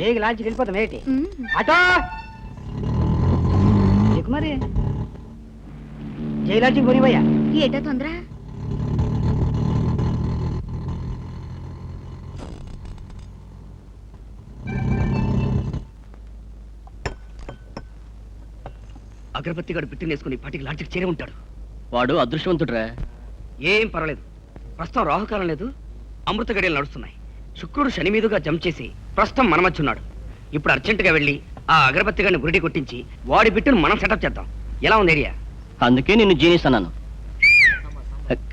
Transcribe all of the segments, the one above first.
ఏగి లాంచ్కి వెళ్ళిపోతాం ఏంటి ఆటో మరి జైలాంచ్కి పోనివయ్యా ఏటా తొందర అగరబత్తి గడు పిట్టినేసుకుని పాటికి లాంచ్కి చేరే ఉంటాడు. వాడు అదృష్టవంతుడురా. ఏం పర్వాలేదు, ప్రస్తుతం రాహుకాలం లేదు, అమృత గడియలు నడుస్తున్నాయి. శుక్రుడు శని మీదుగా జంప్ చేసి ప్రస్తుతం మన మధ్య ఉన్నాడు. ఇప్పుడు అర్జెంటుగా వెళ్ళి ఆ అగరబత్తి గడిని గురిడి కొట్టించి వాడి బిట్టును మనం సెటప్ చేద్దాం. ఎలా ఉంది ఐడియా? అందుకే నిన్ను జీనిస్ అన్నాను.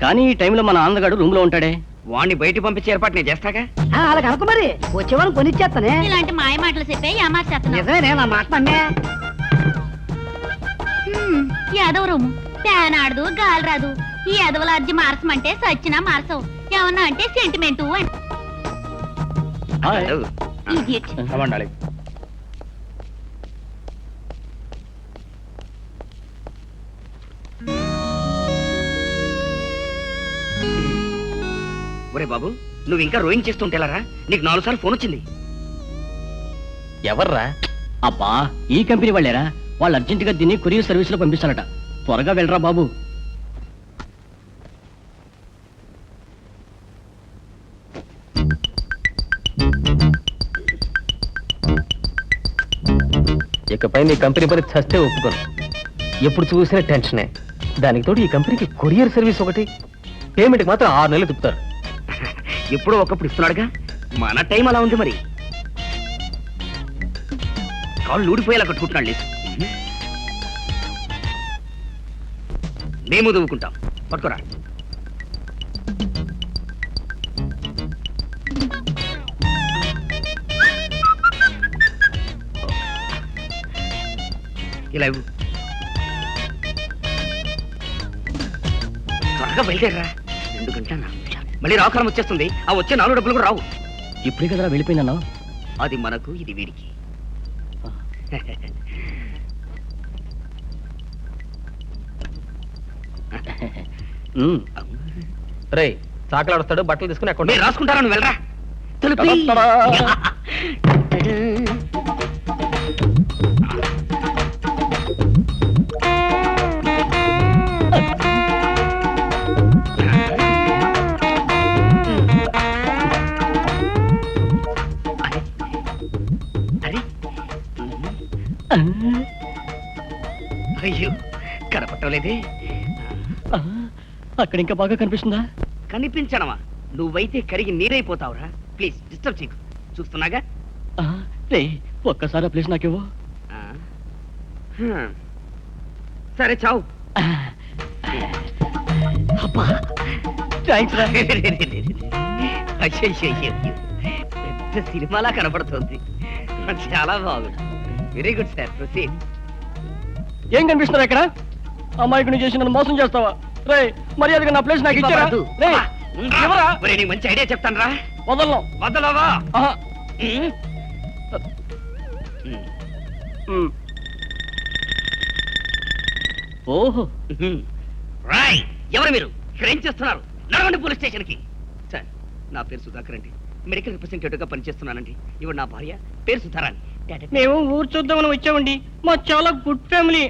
కానీ ఈ టైంలో మన ఆంధ్రగాడు రూమ్ లో ఉంటాడే. వాడిని బయటికి పంపించే ఏర్పాటు నేను చేస్తాగా. అలాగ అనుకో మరి, వచ్చేవాళ్ళని కొనిచ్చేస్తానే. ఇలాంటి మాయ మాటలు చెప్పే నిజమే, నా మాట నమ్మే. యాదవ రూము ఫ్యాన్ ఆడదు, గాలి రాదు. ఈ యాదవల అర్జీ మార్చమంటే సచ్చినా మార్చవు. ఏమన్నా అంటే సెంటిమెంటు ఒరే బాబు, నువ్వు ఇంకా రోయింగ్ చేస్తుంటేలారా? నీకు 4 సార్లు ఫోన్ వచ్చింది. ఎవర్రా? అబ్బా, ఈ కంపెనీ వాళ్ళేరా. వాళ్ళు అర్జెంటుగా దీన్ని కొరియర్ సర్వీస్ లో పంపిస్తారట. త్వరగా వెళ్ళరా బాబు. ఇకపై నీ కంపెనీ పని చస్తే ఒప్పుకోను. ఎప్పుడు చూసినా టెన్షనే. దానికి తోడు ఈ కంపెనీకి కొరియర్ సర్వీస్ ఒకటి. పేమెంట్కి మాత్రం 6 నెలలు తిప్పుతారు. ఎప్పుడో ఒకప్పుడు ఇస్తున్నాడుగా, మన టైం అలా ఉంది మరి. కాళ్ళు ఊడిపోయేలా కట్టుకుంటున్నాడు లేదు. మేము దూకుంటాం, పట్టుకోరా. ఇలా ఇవ్వు. త్వరగా బయలుదేరరా. 2 గంటల 4 నిమిషాలు. మళ్ళీ రాకాలం వచ్చేస్తుంది. ఆ వచ్చే 4 డబ్బులు కూడా రావు. ఇప్పుడే కదరా వెళ్ళిపోయిందన్నా. అది మనకు, ఇది వీడికి. రే, చాకలాడుస్తాడు, బట్టలు తీసుకుని అక్కడ రాసుకుంటారా? నువ్వు వెళ్ళరా. అయ్యో, కనపట్టలేదే. అక్కడ ఇంకా బాగా కనిపిస్తుందా? కనిపించడమా? నువ్వైతే కరిగి నీరైపోతావురా. ప్లీజ్ డిస్టర్బ్ చేయకు, చూస్తున్నాగా. రే, ఒక్కసారి ప్లీజ్ నాకేవో. సరే, చావు. థ్యాంక్స్ రా. పెద్ద సినిమాలా కనపడుతుంది. చాలా బాగుంది. Very good sir, proceed. ఏం కనిపిస్తున్నారు ఇక్కడ? అమ్మాయికి చేసి నన్ను మోసం చేస్తావా? రే, మర్యాదగా నా ప్లేస్ నాకు ఇచ్చారా? మంచి ఐడియా చెప్తాను రా. వదలను. వదలవా? ఓహో, రాయ్, ఎవరు మీరు? ఇక్కడ ఏం చేస్తున్నారు? నడవండి పోలీస్ స్టేషన్ కి. సార్, నా పేరు సుధాకర్ అండి. మెడికల్ రిప్రజెంటేటివ్ గా పనిచేస్తున్నానండి. ఇవి నా భార్య, పేరు సుధారాణి. మేము ఊరు చూద్దామని వచ్చామండి. మా చాలా గుడ్ ఫ్యామిలీ.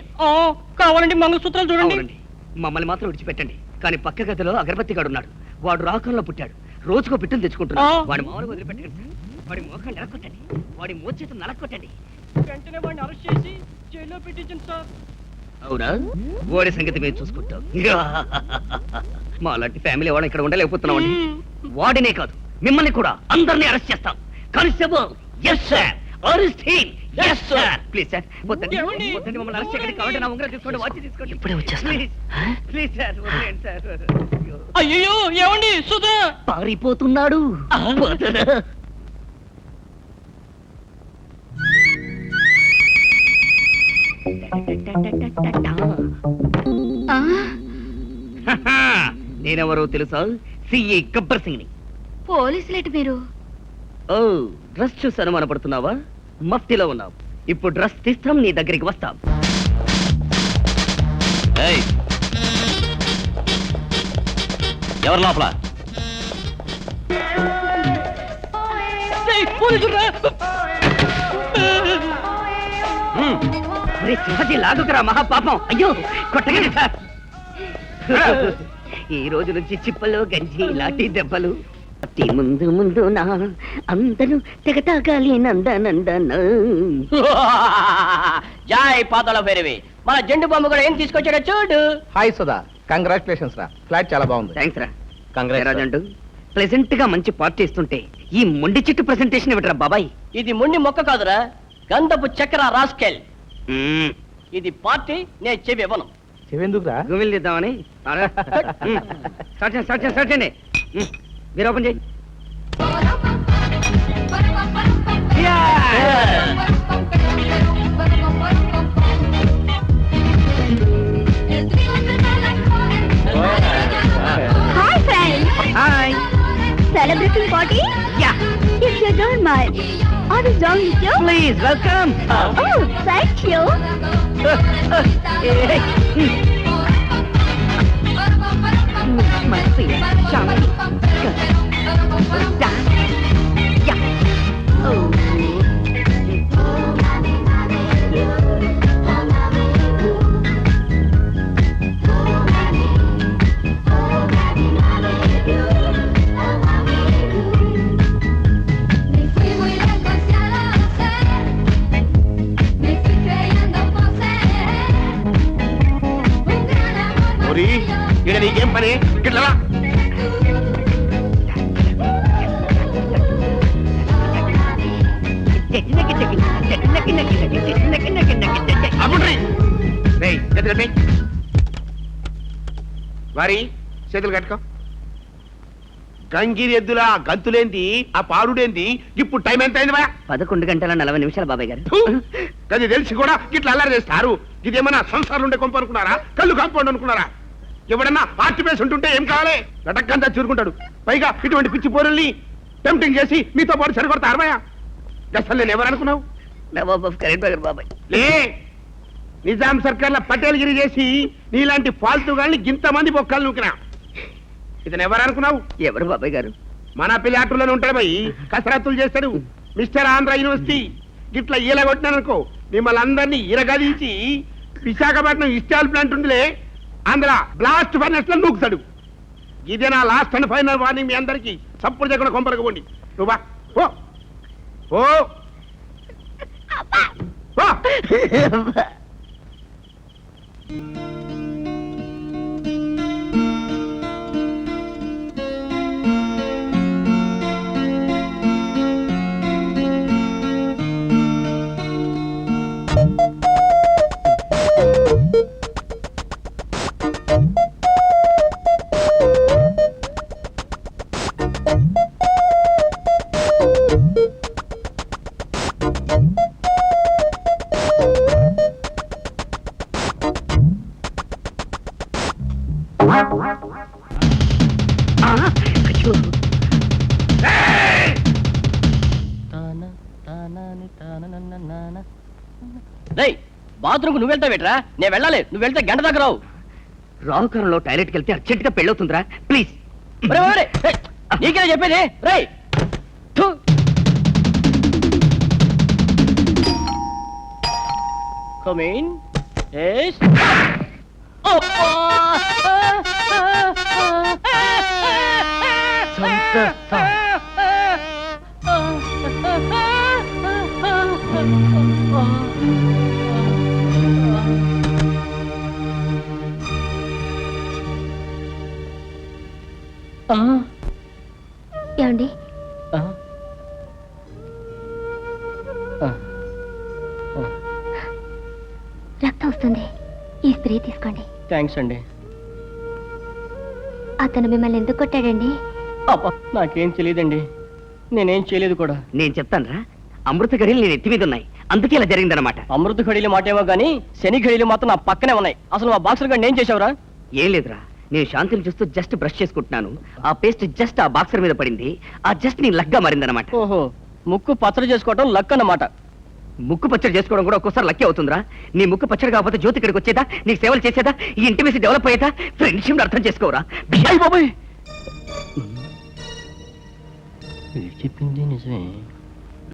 కావాలండి మంగళసూత్రాలు చూడండి. మమ్మల్ని మాత్రం విడిచిపెట్టండి. కానీ పక్క గదిలో అగరబత్తి గాడు ఉన్నాడు. వాడు రాకంలో పుట్టాడు. రోజుకో పిట్టును తెచ్చుకుంటున్నాడు. వాడి మామూలుగా వదిలిపెట్టండి సార్. వాడి మోకాన్ని నరకొట్టండి. వాడి మోచేతులు నరకొట్టండి. వెంటనే వాడిని అరెస్ట్ చేసి జైల్లో పెట్టించండి సార్. అవునా? వాడి సంగతి మేము చూసుకుంటాం. మా లాంటి ఫ్యామిలీ వాడు ఇక్కడ ఉండలేకపోతున్నామండి. వాడినే కాదు, మిమ్మల్ని కూడా అందరినీ అరెస్ట్ చేస్తాం. Constable, yes sir. Arrest him. Yes sir. Please sir. వద్దండి మమ్మల్ని అరెస్ట్ చేయకండి. కావాలంటే నా ఉంగరం తీసుకోండి, వాచ్ తీసుకోండి. ఇప్పుడే వచ్చేస్తాను. ప్లీజ్ సార్, వదిలేండి సార్. అయ్యో, ఏమండి? సుధా పారిపోతున్నాడు. నేనెవరో తెలుసా? సిఏ గబ్బర్ సింగ్ ని. పోలీసులేటి మీరు? ఓ, డ్రెస్ చూసి అనుమానపడుతున్నావా? మఫ్టీలో ఉన్నావు. ఇప్పుడు డ్రెస్ తీస్తాం, నీ దగ్గరికి వస్తాం. ఎవరు లోపల? ఒరే సింహజీ లాగుకురా మహాపాపం. అయ్యో కొట్టగండి సార్. ఈ రోజు నుంచి చిప్పలు గంజి లాఠీ దెబ్బలు. అతి ముందు ముందు నా అందరూ తెగతాగాలి నందనందన. జాయ్ పాతాళ భైరవి. మన జెండు బాంబు కూడా ఏం తీసుకొచ్చాడో చూడు. హాయ్ సుధా, కంగ్రాచులేషన్స్ రా, ఫ్లాట్ చాలా బాగుంది. థ్యాంక్స్ రా. Congrats, sir. రాజండు ప్రెసెంట్ గా మంచి పార్టీ ఇస్తుంటే ఈ మొండి చెట్టు ప్రెసెంటేషన్ ఇవ్వటరా బాబాయ్. ఇది ముండి మొక్క కాదురా, గంధపు చక్కెర రాస్కెల్. మ్మ్. ఇది పార్టీ, నేను చెవి ఇవ్వను. చెవెందుకురా? గుమిల్ తీద్దామని. స్టార్ట్ చేయండి. మీరు ఓపెన్ చేయి. Hi friends, hi. celebrating party? Yeah. If you don't mind, I will join with you. Please welcome. Oh, thank you. Marcia, Shanti. Yeah. Oh. Me fui muy lejos, ya lo sé. Me fui creyendo poseer un gran amor. ఒరి ఇక్కడ నీకేం పని? ఇట్లా రా. అప్పుడ్రి. రేయ్, చేతులు కట్టి. వారి చేతులు కట్టుకో. గంగిరి ఎద్దులా గంతులేంది, ఆ పాడుడేంది? ఇప్పుడు టైం ఎంత అయింది బా? 11:40 బాబాయ్ గారు. అది తెలిసి కూడా ఇట్లా అల్లరి చేస్తారు. ఇదేమన్నా సంసారం ఉండే కొంప అనుకున్నారా? కళ్ళు కాంపౌండ్ అనుకున్నారా? ఎవడన్నా పార్టీ పేసి ఉంటుంటే ఏం కావాలి? లటక్కంతా చూరుకుంటాడు. పైగా ఇటువంటి పిచ్చి పోరుల్ని టెంప్టింగ్ చేసి మీతో పాటు సరికొడతారు భయ. అసలు నేను ఎవరనుకున్నావు? కరెక్ట్ బాగారు బాబాయ్. లే, నిజాం సర్కార్ల పటేల్గిరి చేసి నీలాంటి ఫాల్తూ గాని ఇంతమంది బొక్కలు నూకినా. ఇతను ఎవరనుకున్నావు? ఎవరు బాబాయ్ గారు? మన పిల్లాటూరులోనే ఉంటాడు భయ్. కసరత్తులు చేస్తాడు. మిస్టర్ ఆంధ్ర యూనివర్సిటీ గిట్లా ఈలగొట్టినాననుకో మిమ్మల్ని అందరినీ ఇరగదీసి విశాఖపట్నం ఇస్టాల్ ప్లాంట్ ఉందిలే, ఆంధ్ర బ్లాస్ట్ ఫైనల్స్ లో నూకుతాడు. ఇదే నా లాస్ట్ అండ్ ఫైనల్ వార్నింగ్ మీ అందరికి. సప్పుడు చేయకుండా కొంపలకు పోండి. నువ్వు బా. ఓ ఓ ఓ. అయ్యో. రేయ్, బాత్రూమ్ నువ్వు వెళ్తావేట్రా? నేను వెళ్ళాలి, నువ్వు వెళ్తే గంట దాకా రావు. రావుకారంలో టాయిలెట్కి వెళ్తే అర్జెంట్ గా పెళ్ళవుతుందిరా. ప్లీజ్. నీకే చెప్పేది. రేయ్ థు. Come in. Yes. ఏమండి, రక్తం వస్తుంది, ఈ స్ప్రే తీసుకోండి. థ్యాంక్స్ అండి. అతను మిమ్మల్ని ఎందుకు కొట్టాడండి? అబ్బా, నాకేం తెలియదండి, నేనేం చేయలేదు కూడా. నేను చెప్తానురా, అమృత గడియలు నేను ఎత్తి మీద ఉన్నాయి, అందుకే ఇలా జరిగిందనమాట. అమృత ఘడియలు మాటేమో గానీ శని ఘడియలు మాత్రం నా పక్కనే ఉన్నాయి. అసలు మా బాక్సర్ గారిని ఏం చేశావురా? ఏం లేదురా, నేను శాంతిని చూస్తూ జస్ట్ బ్రష్ చేసుకుంటున్నాను. ఆ పేస్ట్ జస్ట్ ఆ బాక్సర్ మీద పడింది. ఆ జస్ట్ నీ లగ్గా మారిందనమాట. ఓహో, ముక్కు పచ్చడి చేసుకోవటం లక్ అన్నమాట. ముక్కు పచ్చడి చేసుకోవడం కూడా ఒక్కోసారి లక్కీ అవుతుందిరా. నీ ముక్కు పచ్చడి కాకపోతే జ్యోతి ఇక్కడికి వచ్చేదా, నీకు సేవలు చేసేదా, ఈ ఇంటిమేసి డెవలప్ అయ్యేదా? ఫ్రెండ్షిప్ అర్థం చేసుకోవరా. అయ్ బాబాయ్, చెప్పింది నిజమే.